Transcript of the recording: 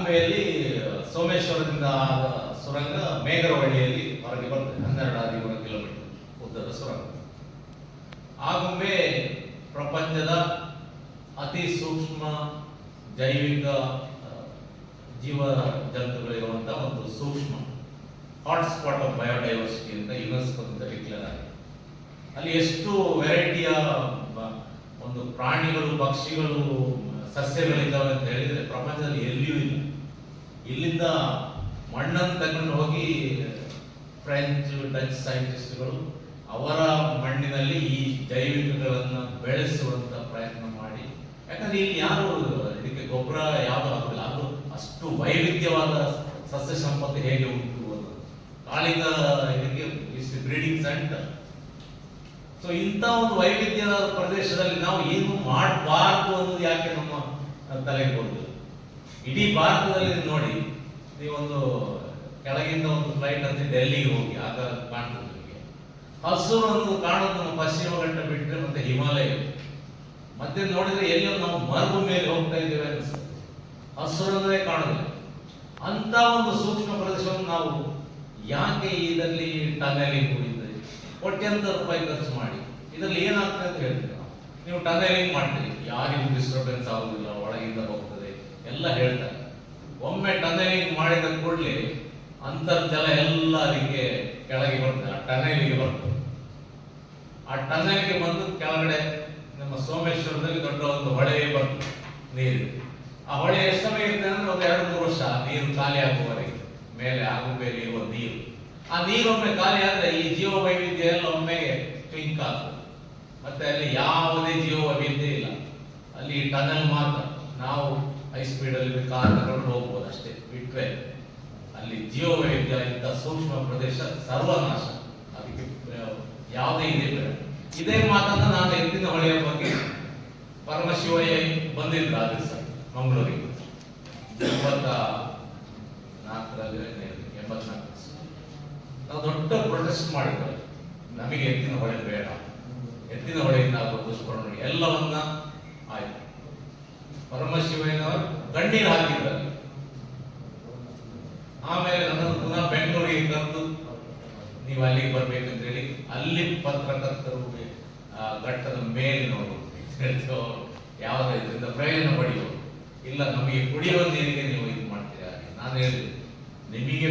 ಆಗುಂಬೆಯಲ್ಲಿ ಸೋಮೇಶ್ವರದಿಂದ ಆದ ಸುರಂಗ ಮೇಘರವಳ್ಳಿಯಲ್ಲಿ ಹೊರಗೆ ಬರ್ತದೆ. 12 ಕಿಲೋಮೀಟರ್ ಉದ್ದದ ಸುರಂಗ. ಆಗುಂಬೆ ಪ್ರಪಂಚದ ಅತಿ ಸೂಕ್ಷ್ಮ ಜೈವಿಕ ಜೀವ ಜಂತುಗಳಿರುವಂತಹ ಒಂದು ಸೂಕ್ಷ್ಮ ಹಾಟ್ಸ್ಪಾಟ್ ಆಫ್ ಬಯೋಡೈವರ್ಸಿಟಿ ಅಂತ ಯುನೆಸ್ಕೋದಿಂದ ಡಿಕ್ಲೇರ್ ಆಗಿದೆ. ಅಲ್ಲಿ ಎಷ್ಟು ವೆರೈಟಿಯ ಒಂದು ಪ್ರಾಣಿಗಳು, ಪಕ್ಷಿಗಳು, ಸಸ್ಯಗಳಿದ್ದಾವೆ ಅಂತ ಹೇಳಿದ್ರೆ ಪ್ರಪಂಚದಲ್ಲಿ ಎಲ್ಲಿಯೂ ಇಲ್ಲ. ಇಲ್ಲಿಂದ ಮಣ್ಣನ್ನು ತಗೊಂಡು ಹೋಗಿ ಫ್ರೆಂಚ್, ಡಚ್ ಸೈಂಟಿಸ್ಟ್ಗಳು ಅವರ ಮಣ್ಣಿನಲ್ಲಿ ಈ ಜೈವಿಕಗಳನ್ನು ಬೆಳೆಸುವಂತ ಪ್ರಯತ್ನ ಮಾಡಿ, ಯಾಕಂದ್ರೆ ಇಲ್ಲಿ ಯಾರು ಇದಕ್ಕೆ ಗೊಬ್ಬರ ಯಾವುದು ಆಗುದಿಲ್ಲ, ಅದು ಅಷ್ಟು ವೈವಿಧ್ಯವಾದ ಸಸ್ಯ ಸಂಪತ್ತು ಹೇಗೆ ಉಂಟು ಅದು ಕಾಳಿಂಗ ಇದಕ್ಕೆ ಬ್ರೀಡಿಂಗ್ ಸೆಂಟರ್. ಸೊ ಇಂಥ ಒಂದು ವೈವಿಧ್ಯದ ಪ್ರದೇಶದಲ್ಲಿ ನಾವು ಏನು ಮಾಡಬಾರ್ದು ಅನ್ನೋದು ಯಾಕೆ ನಮ್ಮ ತಲೆಗೆ ಬರುವುದಿಲ್ಲ. ಇಡೀ ಭಾರತದಲ್ಲಿ ನೋಡಿ, ನೀವೊಂದು ಕೆಳಗಿಂದ ಒಂದು ಫ್ಲೈಟ್ ಅಂತ ಡೆಲ್ಲಿಗೆ ಹೋಗಿ ಆಗ ಕಾಣ್ತದೆ ನಿಮಗೆ. ಹಸಿರು ಅನ್ನೋದು ಕಾಣೋದು ನಮ್ಮ ಪಶ್ಚಿಮ ಘಟ್ಟ ಬಿಟ್ಟರೆ ಮತ್ತೆ ಹಿಮಾಲಯ. ಮತ್ತೆ ನೋಡಿದ್ರೆ ಎಲ್ಲೋ ನಾವು ಮರುಭೂಮಿಯಲ್ಲಿ ಹೋಗ್ತಾ ಇದ್ದೇವೆ ಅನಿಸ್ತದೆ, ಹಸಿರು ಅನ್ನೋದೇ ಕಾಣೋದಿಲ್ಲ. ಅಂತ ಒಂದು ಸೂಕ್ಷ್ಮ ಪ್ರದೇಶವನ್ನು ನಾವು ಯಾಕೆ ಇದರಲ್ಲಿ ಟನೆಲಿಂಗ್ ಹೂಡಿದ್ರಿ, ಕೋಟ್ಯಾಂತರ ರೂಪಾಯಿ ಖರ್ಚು ಮಾಡಿ ಇದರಲ್ಲಿ ಏನಾಗ್ತದೆ ಅಂತ ಹೇಳ್ತೀವಿ ನಾವು. ನೀವು ಟನೆಲಿಂಗ್ ಮಾಡ್ತೀರಿ, ಯಾರಿಗೂ ಡಿಸ್ಟರ್ಬೆನ್ಸ್ ಆಗುದಿಲ್ಲ, ಒಳಗಿಂದ ಹೋಗ್ತದೆ ಎಲ್ಲ ಹೇಳ್ತಾರೆ. ಒಮ್ಮೆ ಟನೆಲಿಂಗ್ ಮಾಡಿದ ಕೂಡಲೇ ಅಂತರ್ಜಲ ಎಲ್ಲ ಅದಕ್ಕೆ ಕೆಳಗೆ ಬರ್ತದೆ, ಆ ಟನೆಲಿಗೆ ಬರ್ತದೆ. ಆ ಟನೆಲ್ಗೆ ಬಂದು ಕೆಳಗಡೆ ನಮ್ಮ ಸೋಮೇಶ್ವರದಲ್ಲಿ ದೊಡ್ಡ ಒಂದು ಹೊಳೆ ಬರ್ತದೆ ನೀರು. ಆ ಹೊಳೆ ಎಷ್ಟು ಸಮಯ ಇರ್ತದೆ ಅಂದ್ರೆ ಒಂದು 2-3 ವರ್ಷ ನೀರು ಖಾಲಿ ಆಗುವವರೆಗೆ ಮೇಲೆ ಆಗುಂಬೆಯಲ್ಲಿ ಇರುವ ನೀರು. ಆ ನೀರೊಮ್ಮೆ ಖಾಲಿ ಆದ್ರೆ ಈ ಜೀವ ವೈವಿಧ್ಯ ಎಲ್ಲ ಒಮ್ಮೆಗೆ ಕ್ಲಿಂಕ್ ಆಗ್ತದೆ. ಮತ್ತೆ ಅಲ್ಲಿ ಯಾವುದೇ ಜೀವ ವೈವಿಧ್ಯ ಇಲ್ಲ, ಅಲ್ಲಿ ಟನಲ್ ಮಾತ್ರ. ನಾವು ಹೈ ಸ್ಪೀಡ್ ಅಲ್ಲಿ ಕಾರ್ ತಗೊಂಡು ಹೋಗ್ಬೋದು ಅಷ್ಟೇ, ಬಿಟ್ರೆ ಅಲ್ಲಿ ಜೀವ ವೈವಿಧ್ಯ ಇಂಥ ಸೂಕ್ಷ್ಮ ಪ್ರದೇಶ ಸರ್ವನಾಶ. ಅದಕ್ಕೆ ಯಾವುದೇ ಇದೇ ಮಾತನ್ನ ನಾನು ಎತ್ತಿನ ಹೊಳೆಯ ಬಗ್ಗೆ ಪರಮಶಿವಯ್ಯ ಬಂದಿದ್ರು ಆ ದಿವಸ ಮಂಗಳೂರಿಗೆ 84 ನಾವು ದೊಡ್ಡ ಪ್ರೊಟೆಸ್ಟ್ ಮಾಡಿದ್ದೇವೆ. ನಮಗೆ ಎತ್ತಿನ ಹೊಳೆ ಬೇಡ, ಎತ್ತಿನ ಹೊಳೆಯಿಂದ ಆಗುವ ದುಷ್ಪರಿಣಾಮ ಎಲ್ಲವನ್ನ ಆಯ್ತು. ಪರಮಶಿವಯ್ಯನವರು ಕಣ್ಣೀರು ಹಾಕಿದ್ದಾರೆ. ಆಮೇಲೆ ನನ್ನನ್ನು ಪುನಃ ಬೆಂಗಳೂರಿಗೆ ಕರೆದು ನೀವು ಅಲ್ಲಿಗೆ ಬರ್ಬೇಕಂತ ಹೇಳಿ ಅಲ್ಲಿ ಪತ್ರಕರ್ತರು ಘಟ್ಟದ ಮೇಲೆ ನೋಡು ಯಾವುದೇ ಇದರಿಂದ ಪ್ರಯೋಜನ ಪಡೆಯುವುದು ಇಲ್ಲ, ನಮಗೆ ಕುಡಿಯುವ ನೀರಿಗೆ ನೀವು ಇದು ಮಾಡ್ತೀರಾ. ನಾನು ಹೇಳಿದೆ ನಿಮಗೆ